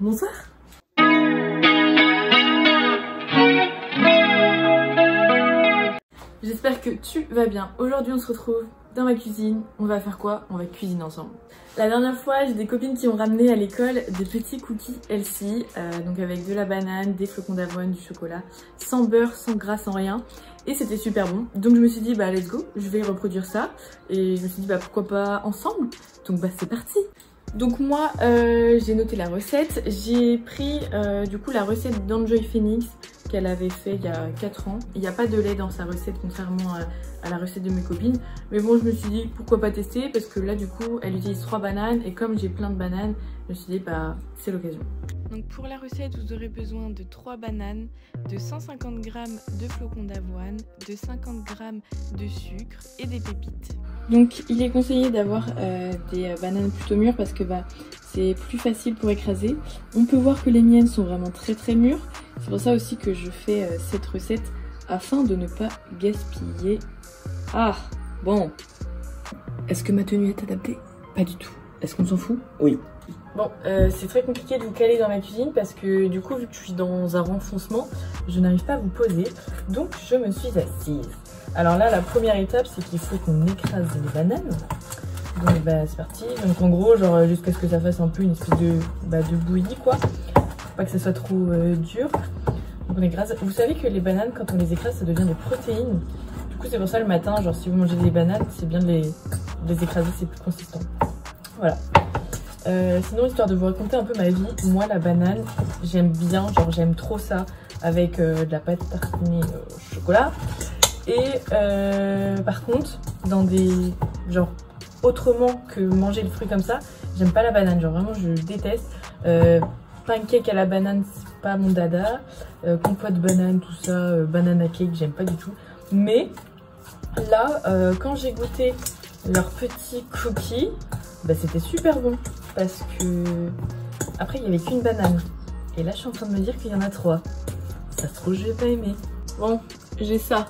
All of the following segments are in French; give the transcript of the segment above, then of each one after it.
Bonsoir. J'espère que tu vas bien. Aujourd'hui on se retrouve dans ma cuisine. On va faire quoi? On va cuisiner ensemble. La dernière fois j'ai des copines qui ont ramené à l'école des petits cookies healthy, donc avec de la banane, des flocons d'avoine, du chocolat, sans beurre, sans gras, sans rien. Et c'était super bon. Donc je me suis dit bah let's go, je vais reproduire ça. Et je me suis dit bah pourquoi pas ensemble. Donc bah c'est parti. Donc moi j'ai noté la recette. J'ai pris du coup la recette d'Enjoy Phoenix qu'elle avait fait il y a 4 ans. Il n'y a pas de lait dans sa recette contrairement à la recette de mes copines. Mais bon je me suis dit pourquoi pas tester parce que là du coup elle utilise 3 bananes et comme j'ai plein de bananes, je me suis dit bah c'est l'occasion. Donc pour la recette vous aurez besoin de 3 bananes, de 150 g de flocons d'avoine, de 50 g de sucre et des pépites. Donc il est conseillé d'avoir des bananes plutôt mûres parce que bah, c'est plus facile pour écraser. On peut voir que les miennes sont vraiment très mûres. C'est pour ça aussi que je fais cette recette afin de ne pas gaspiller. Ah bon. Est-ce que ma tenue est adaptée? Pas du tout. Est-ce qu'on s'en fout? Oui. Bon, c'est très compliqué de vous caler dans ma cuisine parce que du coup vu que je suis dans un renfoncement, je n'arrive pas à vous poser. Donc je me suis assise. Alors là la première étape c'est qu'il faut qu'on écrase les bananes. Donc bah c'est parti. Donc en gros genre jusqu'à ce que ça fasse un peu une espèce de bouillie quoi. Faut pas que ça soit trop dur. Donc on écrase. Vous savez que les bananes quand on les écrase ça devient des protéines. Du coup c'est pour ça le matin genre si vous mangez des bananes c'est bien de les écraser, c'est plus consistant. Voilà. Sinon histoire de vous raconter un peu ma vie, moi la banane j'aime bien, genre j'aime trop ça avec de la pâte tartinée au chocolat. Et par contre dans des genre autrement que manger le fruit comme ça, j'aime pas la banane, genre vraiment je déteste. Pancake à la banane c'est pas mon dada, compote banane tout ça, banana cake j'aime pas du tout. Mais là quand j'ai goûté leurs petits cookies, bah, c'était super bon parce que après il y avait qu'une banane et là je suis en train de me dire qu'il y en a 3. Ça se trouve je vais pas aimer. Bon j'ai ça.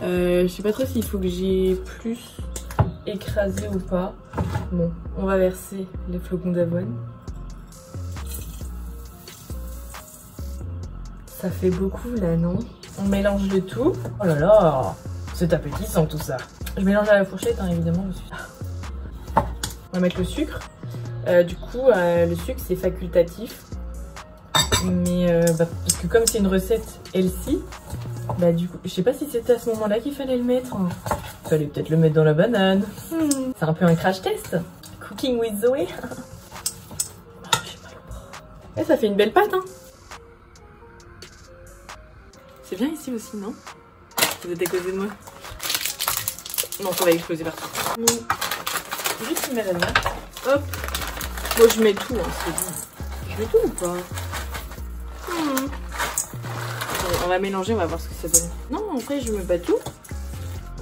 Je sais pas trop s'il faut que j'ai plus écrasé ou pas. Bon, on va verser les flocons d'avoine. Ça fait beaucoup là, non? On mélange le tout. Oh là là, c'est appétissant tout ça. Je mélange à la fourchette, hein, évidemment. On va mettre le sucre. Du coup, le sucre c'est facultatif. Mais parce que comme c'est une recette healthy, bah du coup, je sais pas si c'était à ce moment-là qu'il fallait le mettre. Il fallait peut-être le mettre dans la banane. C'est un peu un crash test. Cooking with Zoé. Oh, j'ai mal au bras. Et ça fait une belle pâte, hein. C'est bien ici aussi, non? Vous êtes à côté de moi? Non, ça va exploser partout. Juste une banane. Hop. Bon, je mets tout, hein, c'est bon. Je mets tout ou pas? On va mélanger, on va voir ce que ça donne. Non, en fait, je mets pas tout.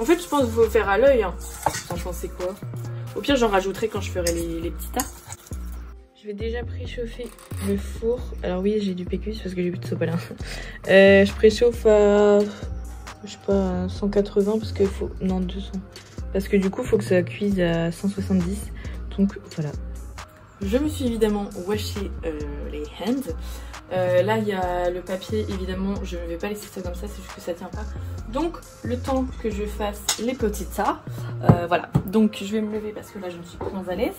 En fait, je pense qu'il faut faire à l'œil. Hein. T'en pensez quoi? Au pire, j'en rajouterai quand je ferai les petits tas. Je vais déjà préchauffer le four. Alors oui, j'ai du PQ parce que j'ai plus de sopalin. Je préchauffe à, je sais pas, 180 parce qu'il faut... Non, 200. Parce que du coup, il faut que ça cuise à 170. Donc, voilà. Je me suis évidemment washé les hands. Là il y a le papier, évidemment je ne vais pas laisser ça comme ça, c'est juste que ça tient pas. Donc le temps que je fasse les petits tas, voilà. Donc je vais me lever parce que là je ne suis pas à l'aise.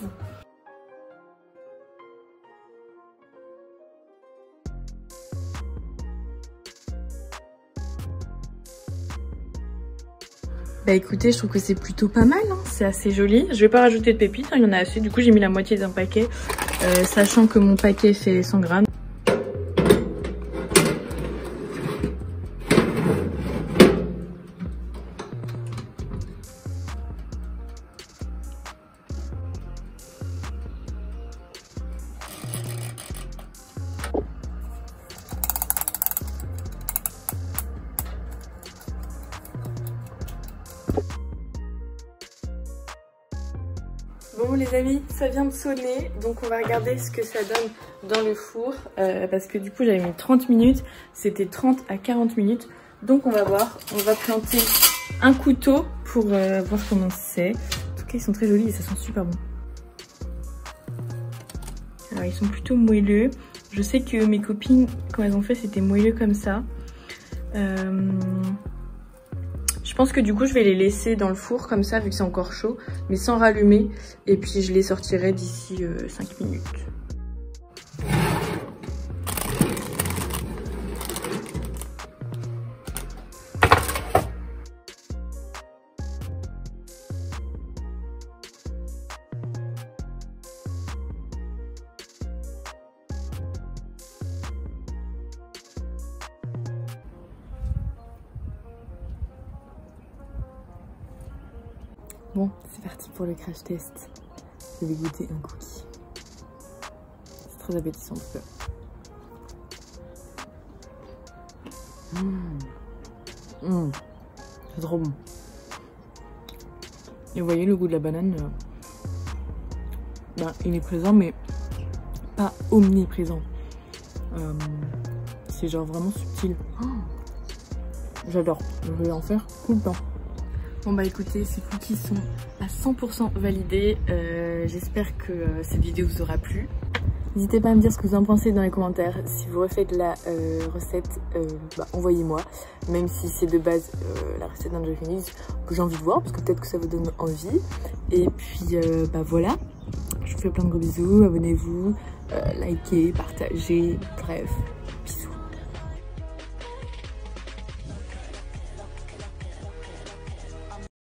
Bah écoutez, je trouve que c'est plutôt pas mal, hein. C'est assez joli. Je vais pas rajouter de pépites, hein. Il y en a assez. Du coup j'ai mis la moitié d'un paquet, sachant que mon paquet fait 100 grammes. Bon les amis, ça vient de sonner, donc on va regarder ce que ça donne dans le four, parce que du coup j'avais mis 30 minutes, c'était 30 à 40 minutes, donc on va voir, on va planter un couteau pour voir comment c'est. En tout cas ils sont très jolis et ça sent super bon. Alors ils sont plutôt moelleux, Je sais que mes copines, quand elles ont fait, c'était moelleux comme ça. Je pense que du coup je vais les laisser dans le four comme ça vu que c'est encore chaud, mais sans rallumer, et puis je les sortirai d'ici 5 minutes. Bon, c'est parti pour le crash test. Je vais goûter un cookie. C'est très appétissant en tout cas. C'est trop bon. Et vous voyez le goût de la banane, il est présent mais pas omniprésent. C'est genre vraiment subtil. J'adore, je vais en faire tout le temps. Bon bah écoutez, ces cookies sont à 100% validés. J'espère que cette vidéo vous aura plu. N'hésitez pas à me dire ce que vous en pensez dans les commentaires. Si vous refaites la recette, envoyez-moi. Même si c'est de base la recette d'un Japanese que j'ai envie de voir, parce que peut-être que ça vous donne envie. Et puis voilà, je vous fais plein de gros bisous, abonnez-vous, likez, partagez, bref.